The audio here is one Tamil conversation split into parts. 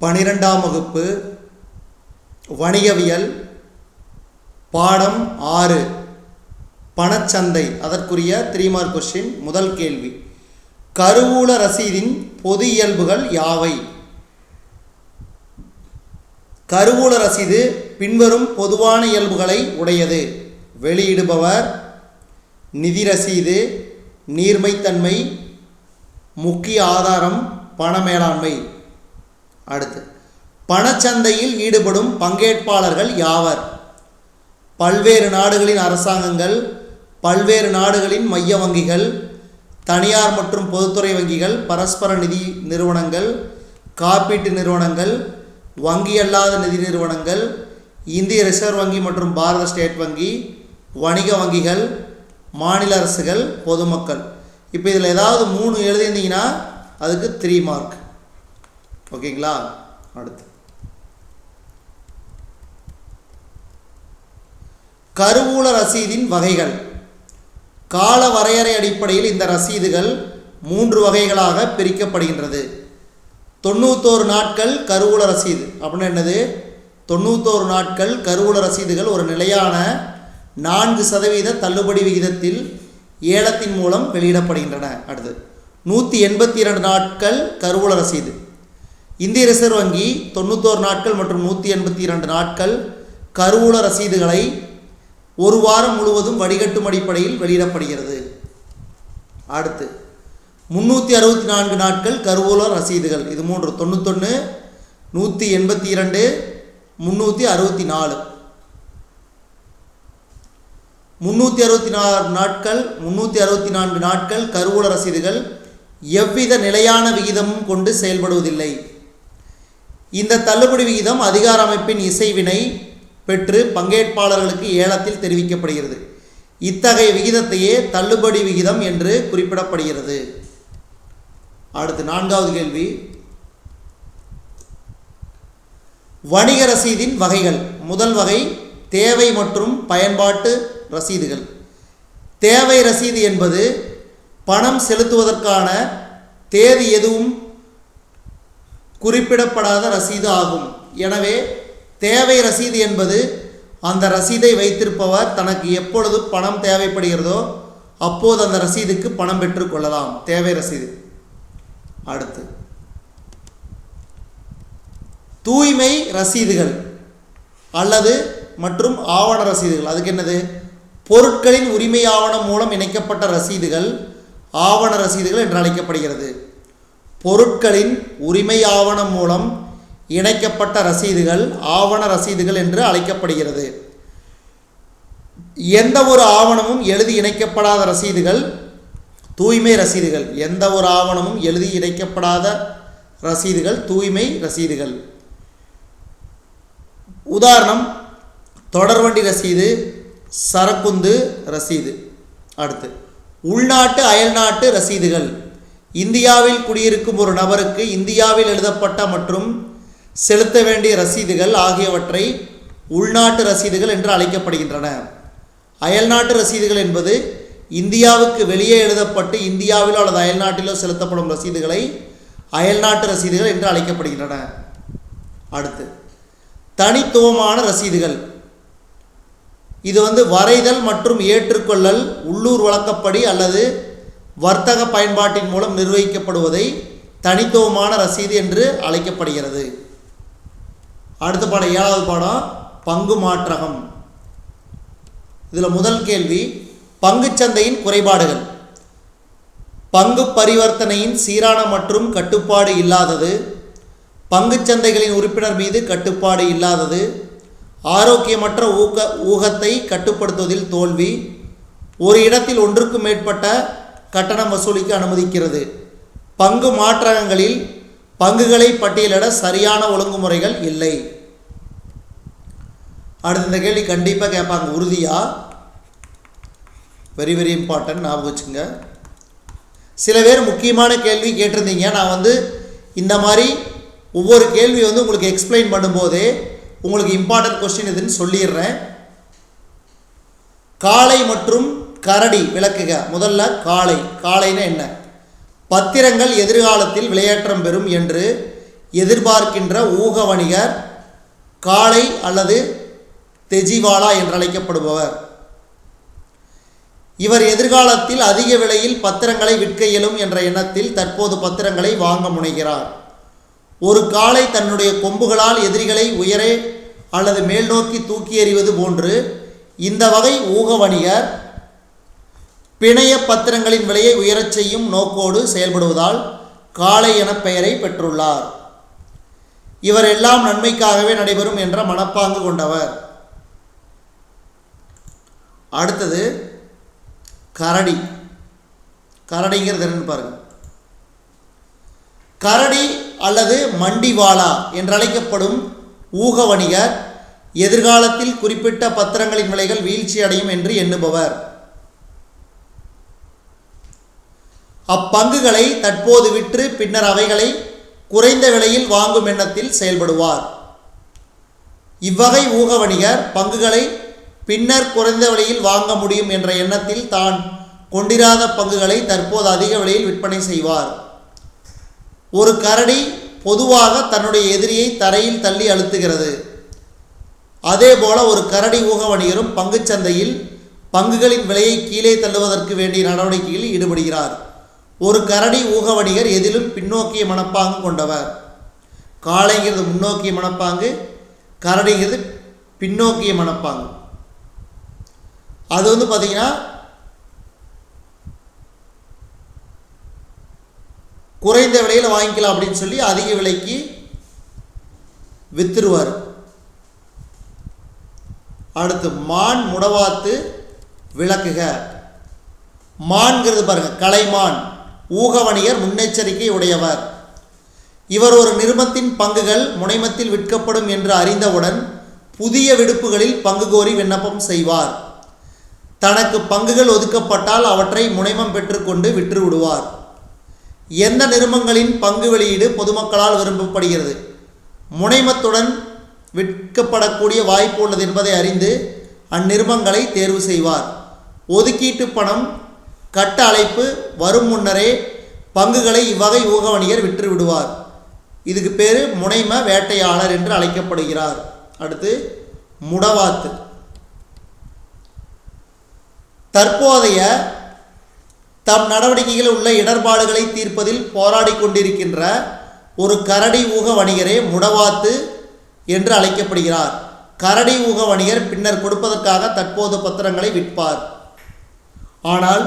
12ஆம் வகுப்பு வணிகவியல் பாடம் 6 பணச்சந்தை. அதற்குரிய 3 மார்க் கொஸ்டின். முதல் கேள்வி, கருவூல ரசீதின் பொது இயல்புகள் யாவை? கருவூல ரசீது பின்வரும் பொதுவான இயல்புகளை உடையது: வெளியிடுபவர், நிதி ரசீது, நீர்மைத்தன்மை, முக்கிய ஆதாரம், பண மேலாண்மை. அடுத்து, பணச்சந்தையில் ஈடுபடும் பங்கேற்பாளர்கள் யாவர்? பல்வேறு நாடுகளின் அரசாங்கங்கள், பல்வேறு நாடுகளின் மைய வங்கிகள், தனியார் மற்றும் பொதுத்துறை வங்கிகள், பரஸ்பர நிதி நிறுவனங்கள், காப்பீட்டு நிறுவனங்கள், வங்கி அல்லாத நிதி நிறுவனங்கள், இந்திய ரிசர்வ் வங்கி மற்றும் பாரத ஸ்டேட் வங்கி, வணிக வங்கிகள், மாநில அரசுகள், பொதுமக்கள். இப்போ இதில் ஏதாவது 3 எழுதியிருந்தீங்கன்னா அதுக்கு 3 மார்க். ஓகேங்களா? அடுத்து, கருவூல ரசீதின் வகைகள். கால வரையறை அடிப்படையில் இந்த ரசீதுகள் 3 வகைகளாக பிரிக்கப்படுகின்றது. 91 நாட்கள் கருவூல ரசீது அப்படின்னா என்னது? 91 நாட்கள் கருவூல ரசீதுகள் ஒரு நிலையான 4% தள்ளுபடி விகிதத்தில் ஏலத்தின் மூலம் வெளியிடப்படுகின்றன. அடுத்து, 182 நாட்கள் கருவூல ரசீது. இந்திய ரிசர்வ் வங்கி 91 நாட்கள் மற்றும் 182 நாட்கள் கருவூல ரசீதுகளை ஒரு வாரம் முழுவதும் வடிகட்டும் அடிப்படையில் வெளியிடப்படுகிறது. அடுத்து, 364 நாட்கள் கருவூல ரசீதுகள். இது 3: 91, 182, 364. 364 நாட்கள் கருவூல ரசீதுகள் எவ்வித நிலையான விகிதமும் கொண்டு செயல்படுவதில்லை. இந்த தள்ளுபடி விகிதம் அதிகார அமைப்பின் இசைவினை பெற்று பங்கேற்பாளர்களுக்கு ஏலத்தில் தெரிவிக்கப்படுகிறது. இத்தகைய விகிதத்தையே தள்ளுபடி விகிதம் என்று குறிப்பிடப்படுகிறது. அடுத்து, 4வது கேள்வி, வணிக ரசீதின் வகைகள். முதல் வகை, தேவை மற்றும் பயன்பாட்டு ரசீதுகள். தேவை ரசீது என்பது பணம் செலுத்துவதற்கான தேதி எதுவும் குறிப்பிடப்படாத ரசீது ஆகும். எனவே தேவை ரசீது என்பது அந்த ரசீதை வைத்திருப்பவர் தனக்கு எப்பொழுது பணம் தேவைப்படுகிறதோ அப்போது அந்த ரசீதுக்கு பணம் பெற்றுக்கொள்ளலாம். தேவை ரசீது. அடுத்து, தூய்மை ரசீதுகள் அல்லது மற்றும் ஆவண ரசீதுகள். அதுக்கு என்னது? பொருட்களின் உரிமை ஆவணம் மூலம் இணைக்கப்பட்ட ரசீதுகள் ஆவண ரசீதுகள் என்று அழைக்கப்படுகிறது. பொருட்களின் உரிமை ஆவணம் மூலம் இணைக்கப்பட்ட ரசீதுகள் ஆவண ரசீதுகள் என்று அழைக்கப்படுகிறது. எந்த ஒரு ஆவணமும் எழுதி இணைக்கப்படாத ரசீதுகள் தூய்மை ரசீதுகள். எந்த ஒரு ஆவணமும் எழுதி இணைக்கப்படாத ரசீதுகள் தூய்மை ரசீதுகள். உதாரணம், தொடர்வண்டி ரசீது, சரக்குந்து ரசீது. அடுத்து, உள்நாட்டு அயல்நாட்டு ரசீதுகள். இந்தியாவில் குடியிருக்கும் ஒரு நபருக்கு இந்தியாவில் எழுதப்பட்ட மற்றும் செலுத்த வேண்டிய ரசீதுகள் ஆகியவற்றை உள்நாட்டு ரசீதுகள் என்று அழைக்கப்படுகின்றன. அயல்நாட்டு ரசீதுகள் என்பது இந்தியாவுக்கு வெளியே எழுதப்பட்டு இந்தியாவிலோ அல்லது அயல்நாட்டிலோ செலுத்தப்படும் ரசீதுகளை அயல்நாட்டு ரசீதுகள் என்று அழைக்கப்படுகின்றன. அடுத்து, தனித்துவமான ரசீதுகள். இது வரைதல் மற்றும் ஏற்றுக்கொள்ளல் உள்ளூர் வழக்கப்படி அல்லது வர்த்தக பயன்பாட்டின் மூலம் நிர்வகிக்கப்படுவதை தனித்துவமான ரசீது என்று அழைக்கப்படுகிறது. அடுத்த பாடம் 7வது பாடம், பங்கு மாற்றகம். இதில் முதல் கேள்வி, பங்குச்சந்தையின் குறைபாடுகள். பங்கு பரிவர்த்தனையின் சீரான மற்றும் கட்டுப்பாடு இல்லாதது, பங்குச்சந்தைகளின் உறுப்பினர் மீது கட்டுப்பாடு இல்லாதது, ஆரோக்கியமற்ற ஊகத்தை கட்டுப்படுத்துவதில் தோல்வி, ஒரு இடத்தில் ஒன்றுக்கு மேற்பட்ட கட்டணம் வசூலிக்க அனுமதிக்கிறது, பங்கு மாற்றகங்களில் பங்குகளை பட்டியலிட சரியான ஒழுங்குமுறைகள் இல்லை. அடுத்த இந்த கேள்வி கண்டிப்பாக கேட்பாங்க, உறுதியா. வெரி வெரி இம்பார்ட்டன்ட், ஞாபகம் வச்சுங்க. சில பேர் முக்கியமான கேள்வி கேட்டிருந்தீங்க. நான் இந்த மாதிரி ஒவ்வொரு கேள்வி உங்களுக்கு எக்ஸ்பிளைன் பண்ணும்போதே உங்களுக்கு இம்பார்ட்டன்ட் கொஸ்டின் இதுன்னு சொல்லிடுறேன். காளை மற்றும் கரடி விளக்குக. முதல்ல காளைன்னா என்ன? பத்திரங்கள் எதிர்காலத்தில் விளையாற்றம் பெறும் என்று எதிர்பார்க்கின்ற ஊக வணிகர் காளை அல்லது தெஜிவாலா என்றழைக்கப்படுபவர். இவர் எதிர்காலத்தில் அதிக விலையில் பத்திரங்களை விற்க இயலும் என்ற எண்ணத்தில் தற்போது பத்திரங்களை வாங்க முனைகிறார். ஒரு காளை தன்னுடைய கொம்புகளால் எதிரிகளை உயரே அல்லது மேல் நோக்கி தூக்கி எறிவது போன்று இந்த வகை ஊக வணிகர் பிணைய பத்திரங்களின் விலையை உயரச் செய்யும் நோக்கோடு செயல்படுவதால் காளை என பெயரை பெற்றுள்ளார். இவர் எல்லாம் நன்மைக்காகவே நடைபெறும் என்ற மனப்பாங்கு கொண்டவர். அடுத்தது கரடி. கரடிங்கிறது என்னன்னு பாருங்க. கரடி அல்லது மண்டிவாலா என்றழைக்கப்படும் ஊக வணிகர் எதிர்காலத்தில் குறிப்பிட்ட பத்திரங்களின் விலைகள் வீழ்ச்சி அடையும் என்று எண்ணுபவர். அப்பங்குகளை தற்போது விற்று பின்னர் அவைகளை குறைந்த விலையில் வாங்கும் எண்ணத்தில் செயல்படுவார். இவ்வகை ஊக வணிகர் பங்குகளை பின்னர் குறைந்த விலையில் வாங்க முடியும் என்ற எண்ணத்தில் தான் கொண்டிராத பங்குகளை தற்போது அதிக விலையில் விற்பனை செய்வார். ஒரு கரடி பொதுவாக தன்னுடைய எதிரியை தரையில் தள்ளி அழுத்துகிறது. அதேபோல ஒரு கரடி ஊக வணிகரும் பங்குச்சந்தையில் பங்குகளின் விலையை கீழே தள்ளுவதற்கு வேண்டிய நடவடிக்கைகளில் ஈடுபடுகிறார். ஒரு கரடி ஊக வணிகர் எதிலும் பின்னோக்கிய மனப்பாங்கு கொண்டவர். காளைங்கிறது முன்னோக்கிய மனப்பாங்கு, கரடிங்கிறது பின்னோக்கிய மனப்பாங்கு. அது பார்த்தீங்கன்னா குறைந்த விலையில் வாங்கிக்கலாம் அப்படின்னு சொல்லி அதிக விலைக்கு வித்துருவார். அடுத்து மான் முடவாத்து விளக்குக. மான்கிறது பாருங்க, கலைமான் ஊக வணிகர் முன்னெச்சரிக்கை உடையவர். இவர் ஒரு நிறுவனத்தின் பங்குகள் முனைமத்தில் விற்கப்படும் என்று அறிந்தவுடன் புதிய விடுப்புகளில் பங்கு கோரி விண்ணப்பம் செய்வார். தனக்கு பங்குகள் ஒதுக்கப்பட்டால் அவற்றை முனைமம் பெற்றுக்கொண்டு விற்று விடுவார். எந்த நிறுவனங்களின் பங்கு வெளியீடு பொதுமக்களால் விரும்பப்படுகிறது, முனைமத்துடன் விற்கப்படக்கூடிய வாய்ப்பு உள்ளது என்பதை அறிந்து அந்நிறுவனங்களை தேர்வு செய்வார். ஒதுக்கீட்டு பணம் கட்ட அழைப்பு வரும் முன்னரே பங்குகளை இவ்வகை ஊக வணிகர் விற்று விடுவார். இதுக்கு பேர் முனைம வேட்டையாளர் என்று அழைக்கப்படுகிறார். அடுத்து முடவாத்து. தற்போதைய தம் நடவடிக்கைகளில் உள்ள இடர்பாடுகளை தீர்ப்பதில் போராடி கொண்டிருக்கின்ற ஒரு கரடி ஊக வணிகரே முடவாத்து என்று அழைக்கப்படுகிறார். கரடி ஊக வணிகர் பின்னர் கொடுப்பதற்காக தற்போது பத்திரங்களை விற்பார். ஆனால்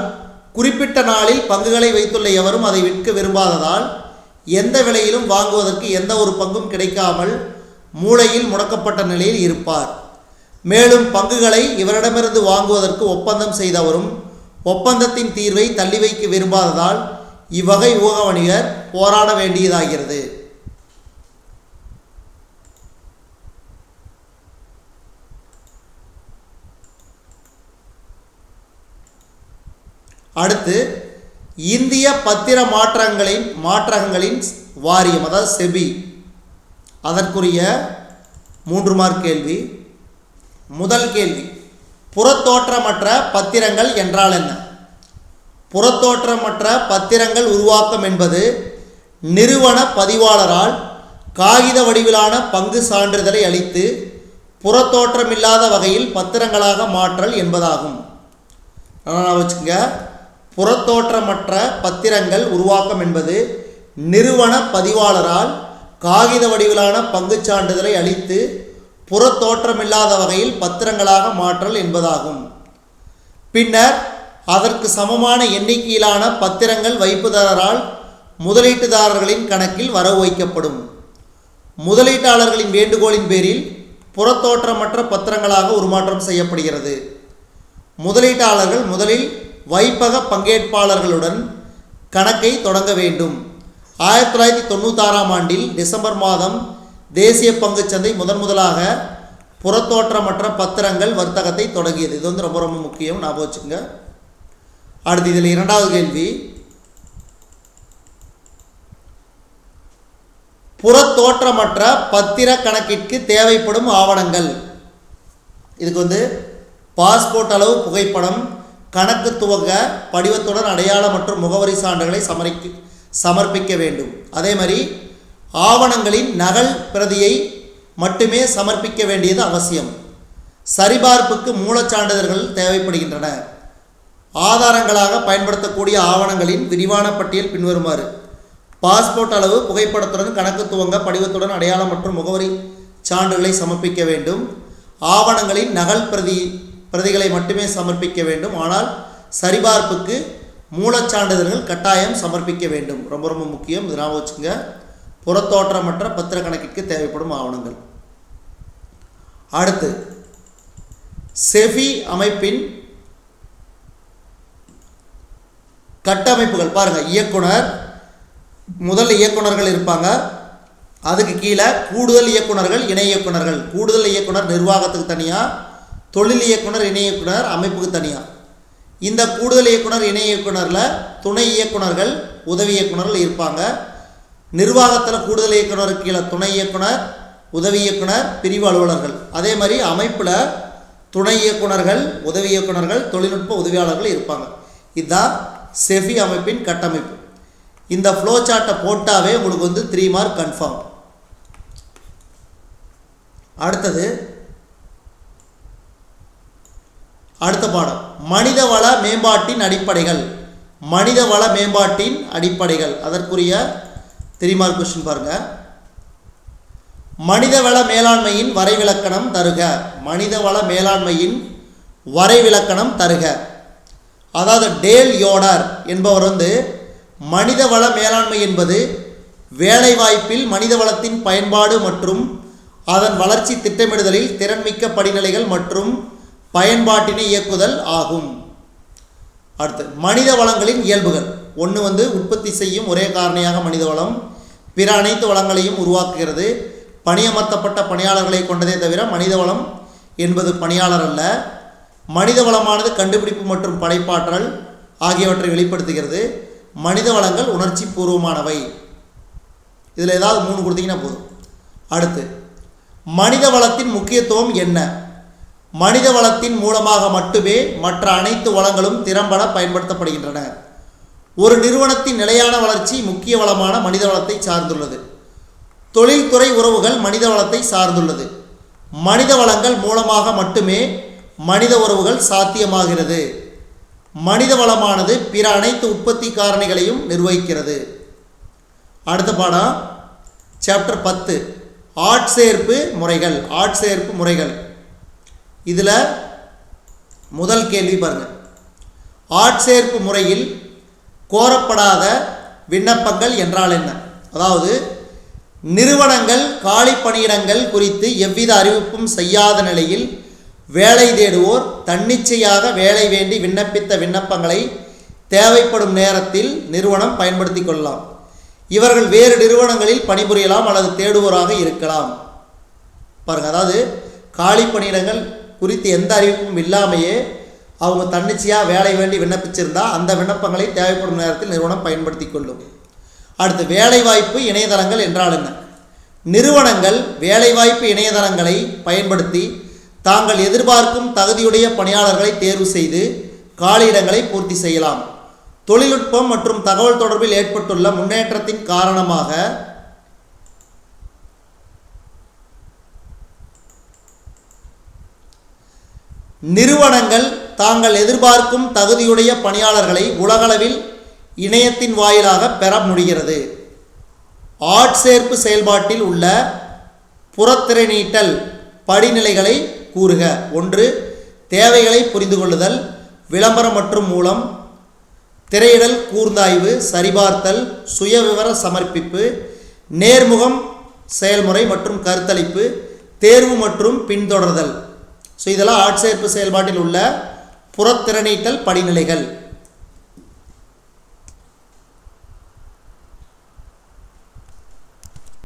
குறிப்பிட்ட நாளில் பங்குகளை வைத்துள்ள எவரும் அதை விற்க விரும்பாததால் எந்த விலையிலும் வாங்குவதற்கு எந்த ஒரு பங்கும் கிடைக்காமல் மூளையில் முடக்கப்பட்ட நிலையில் இருப்பார். மேலும் பங்குகளை இவரிடமிருந்து வாங்குவதற்கு ஒப்பந்தம் செய்தவரும் ஒப்பந்தத்தின் தீர்வை தள்ளி வைக்க விரும்பாததால் இவ்வகை ஊக வணிகர் போராட வேண்டியதாகிறது. அடுத்து இந்திய பத்திர மாற்றகங்களின் வாரியம், அதாவது செபி. அதற்குரிய 3 மார்க் கேள்வி. முதல் கேள்வி, புறத்தோற்றமற்ற பத்திரங்கள் என்றால் என்ன? புறத்தோற்றமற்ற பத்திரங்கள் உருவாக்கம் என்பது நிறுவன பதிவாளரால் காகித வடிவிலான பங்கு சான்றிதழை அளித்து புறத்தோற்றமில்லாத வகையில் பத்திரங்களாக மாற்றல் என்பதாகும். வச்சுக்கோங்க, புறத்தோற்றமற்ற பத்திரங்கள் உருவாக்கம் என்பது நிறுவன பதிவாளரால் காகித வடிவிலான பங்கு சான்றிதழை அளித்து புறத்தோற்றமில்லாத வகையில் பத்திரங்களாக மாற்றல் என்பதாகும். பின்னர் அதற்கு சமமான எண்ணிக்கையிலான பத்திரங்கள் வைப்புதாரரால் முதலீட்டுதாரர்களின் கணக்கில் வரவு வைக்கப்படும். முதலீட்டாளர்களின் வேண்டுகோளின் பேரில் புறத்தோற்றமற்ற பத்திரங்களாக உருமாற்றம் செய்யப்படுகிறது. முதலீட்டாளர்கள் முதலில் வைப்பக பங்கேற்பாளர்களுடன் கணக்கை தொடங்க வேண்டும். 1996ஆம் ஆண்டில் டிசம்பர் மாதம் தேசிய பங்குச்சந்தை முதலாக புறத்தோற்றமற்ற பத்திரங்கள் வர்த்தகத்தை தொடங்கியது. இது ரொம்ப ரொம்ப முக்கியம், ஞாபகம் வச்சுங்க. அடுத்து இதில் 2வது கேள்வி, புறத்தோற்றமற்ற பத்திர கணக்கிற்கு தேவைப்படும் ஆவணங்கள். இதுக்கு பாஸ்போர்ட் அளவு புகைப்படம், கணக்கு துவங்க படிவத்துடன் அடையாள மற்றும் முகவரி சான்றுகளை சமர்ப்பிக்க வேண்டும். அதே மாதிரி ஆவணங்களின் நகல் பிரதியை மட்டுமே சமர்ப்பிக்க வேண்டியது அவசியம். சரிபார்ப்புக்கு மூலச்சான்றிதழ்கள் தேவைப்படுகின்றன. ஆதாரங்களாக பயன்படுத்தக்கூடிய ஆவணங்களின் விரிவான பட்டியல் பின்வருமாறு: பாஸ்போர்ட் அளவு புகைப்படத்துடன் கணக்கு துவங்க படிவத்துடன் அடையாளம் மற்றும் முகவரி சான்றுகளை சமர்ப்பிக்க வேண்டும். ஆவணங்களின் நகல் பிரதிகளை மட்டுமே சமர்ப்பிக்க வேண்டும். ஆனால் சரிபார்ப்புக்கு மூலச்சான்றிதழ்கள் கட்டாயம் சமர்ப்பிக்க வேண்டும். ரொம்ப ரொம்ப முக்கியம், இது ஞாபகம் வச்சுங்க. புறத்தோற்றமற்ற பத்திர கணக்கிற்கு தேவைப்படும் ஆவணங்கள். அடுத்து செஃபி அமைப்பின் கட்டமைப்புகள் பாருங்க. இயக்குனர், முதல் இயக்குனர்கள் இருப்பாங்க. அதுக்கு கீழே கூடுதல் இயக்குனர்கள், இணை இயக்குனர்கள். கூடுதல் இயக்குனர் நிர்வாகத்துக்கு தனியாக, தொழில் இயக்குனர், இணை இயக்குனர் அமைப்புக்கு தனியாக. இந்த கூடுதல் இயக்குனர், இணை இயக்குனரில் துணை இயக்குனர்கள், உதவி இயக்குனர்கள் இருப்பாங்க. நிர்வாகத்தில் கூடுதல் இயக்குனருக்கு கீழே துணை இயக்குனர், உதவி இயக்குனர், பிரிவு அலுவலர்கள். அதே மாதிரி அமைப்பில் துணை இயக்குனர்கள், உதவி இயக்குனர்கள், தொழில்நுட்ப உதவியாளர்கள் இருப்பாங்க. இதுதான் செஃபி அமைப்பின் கட்டமைப்பு. இந்த ஃப்ளோ சார்ட்டை போட்டாவே உங்களுக்கு 3 மார்க் கன்ஃபார்ம். அடுத்த பாடம் மனிதவள மேம்பாட்டின் அடிப்படைகள். மனிதவள மேம்பாட்டின் அடிப்படைகள், அதற்குரிய 3 மார்க் கொஸ்டின் பாருங்க. மனிதவள மேலாண்மையின் வரைவிலக்கணம் தருக. மனிதவள மேலாண்மையின் வரைவிலக்கணம் தருக. அதாவது டேல் யோடர் என்பவர் மனிதவள மேலாண்மை என்பது வேலைவாய்ப்பில் மனிதவளத்தின் பயன்பாடு மற்றும் அதன் வளர்ச்சி திட்டமிடுதலில் திறன்மிக்க படிநிலைகள் மற்றும் பயன்பாட்டினை இயக்குதல் ஆகும். அடுத்து மனித வளங்களின் இயல்புகள். ஒன்று உற்பத்தி செய்யும் ஒரே காரணியாக மனித வளம் பிற அனைத்து வளங்களையும் உருவாக்குகிறது. பணியமர்த்தப்பட்ட பணியாளர்களை கொண்டதே தவிர மனித வளம் என்பது பணியாளர் அல்ல. மனித வளமானது கண்டுபிடிப்பு மற்றும் படைப்பாற்றல் ஆகியவற்றை வெளிப்படுத்துகிறது. மனித வளங்கள் உணர்ச்சி பூர்வமானவை. இதில் ஏதாவது 3 கொடுத்தீங்கன்னா போதும். அடுத்து மனித வளத்தின் முக்கியத்துவம் என்ன? மனித வளத்தின் மூலமாக மட்டுமே மற்ற அனைத்து வளங்களும் திறம்பட பயன்படுத்தப்படுகின்றன. ஒரு நிறுவனத்தின் நிலையான வளர்ச்சி முக்கிய வளமான மனித வளத்தை சார்ந்துள்ளது. தொழில்துறை உறவுகள் மனித வளத்தை சார்ந்துள்ளது. மனித வளங்கள் மூலமாக மட்டுமே மனித உறவுகள் சாத்தியமாகிறது. மனித வளமானது பிற அனைத்து உற்பத்தி காரணிகளையும் நிர்வகிக்கிறது. அடுத்த பாடம் சாப்டர் 10 ஆட்சேர்ப்பு முறைகள். ஆட்சேர்ப்பு முறைகள். இதில் முதல் கேள்வி பாருங்கள். ஆட்சேர்ப்பு முறையில் கோரப்படாத விண்ணப்பங்கள் என்றால் என்ன? அதாவது நிறுவனங்கள் காலி பணியிடங்கள் குறித்து எவ்வித அறிவிப்பும் செய்யாத நிலையில் வேலை தேடுவோர் தன்னிச்சையாக வேலை வேண்டி விண்ணப்பித்த விண்ணப்பங்களை தேவைப்படும் நேரத்தில் நிறுவனம் பயன்படுத்தி கொள்ளலாம். இவர்கள் வேறு நிறுவனங்களில் பணிபுரியலாம் அல்லது தேடுவோராக இருக்கலாம். பாருங்கள், அதாவது காலி பணியிடங்கள் குறித்து எந்த அறிவிப்பும் இல்லாமையே அவங்க தன்னிச்சையாக வேலை வேண்டி விண்ணப்பிச்சிருந்தால் அந்த விண்ணப்பங்களை தேவைப்படும் நேரத்தில் நிறுவனம் பயன்படுத்தி கொள்ளும். அடுத்து வேலைவாய்ப்பு இணையதளங்கள் என்றால் என்ன? நிறுவனங்கள் வேலைவாய்ப்பு இணையதளங்களை பயன்படுத்தி தாங்கள் எதிர்பார்க்கும் தகுதியுடைய பணியாளர்களை தேர்வு செய்து காலியிடங்களை பூர்த்தி செய்யலாம். தொழில்நுட்பம் மற்றும் தகவல் தொடர்பில் ஏற்பட்டுள்ள முன்னேற்றத்தின் காரணமாக நிறுவனங்கள் தாங்கள் எதிர்பார்க்கும் தகுதியுடைய பணியாளர்களை உலகளவில் இணையத்தின் வாயிலாக பெற முடிகிறது. ஆட்சேர்ப்பு செயல்பாட்டில் உள்ள புறத்திரைநீட்டல் படிநிலைகளை கூறுக. 1. தேவைகளை புரிந்து கொள்ளுதல், விளம்பரம் மற்றும் மூலம், திரையிடல், கூர்ந்தாய்வு, சரிபார்த்தல், சுயவிவர சமர்ப்பிப்பு, நேர்முகம் செயல்முறை மற்றும் கருத்தளிப்பு, தேர்வு மற்றும் பின்தொடர்தல். ஸோ இதெல்லாம் ஆட்சேர்ப்பு செயல்பாட்டில் உள்ள புறத்திரைநீட்டல் படிநிலைகள்.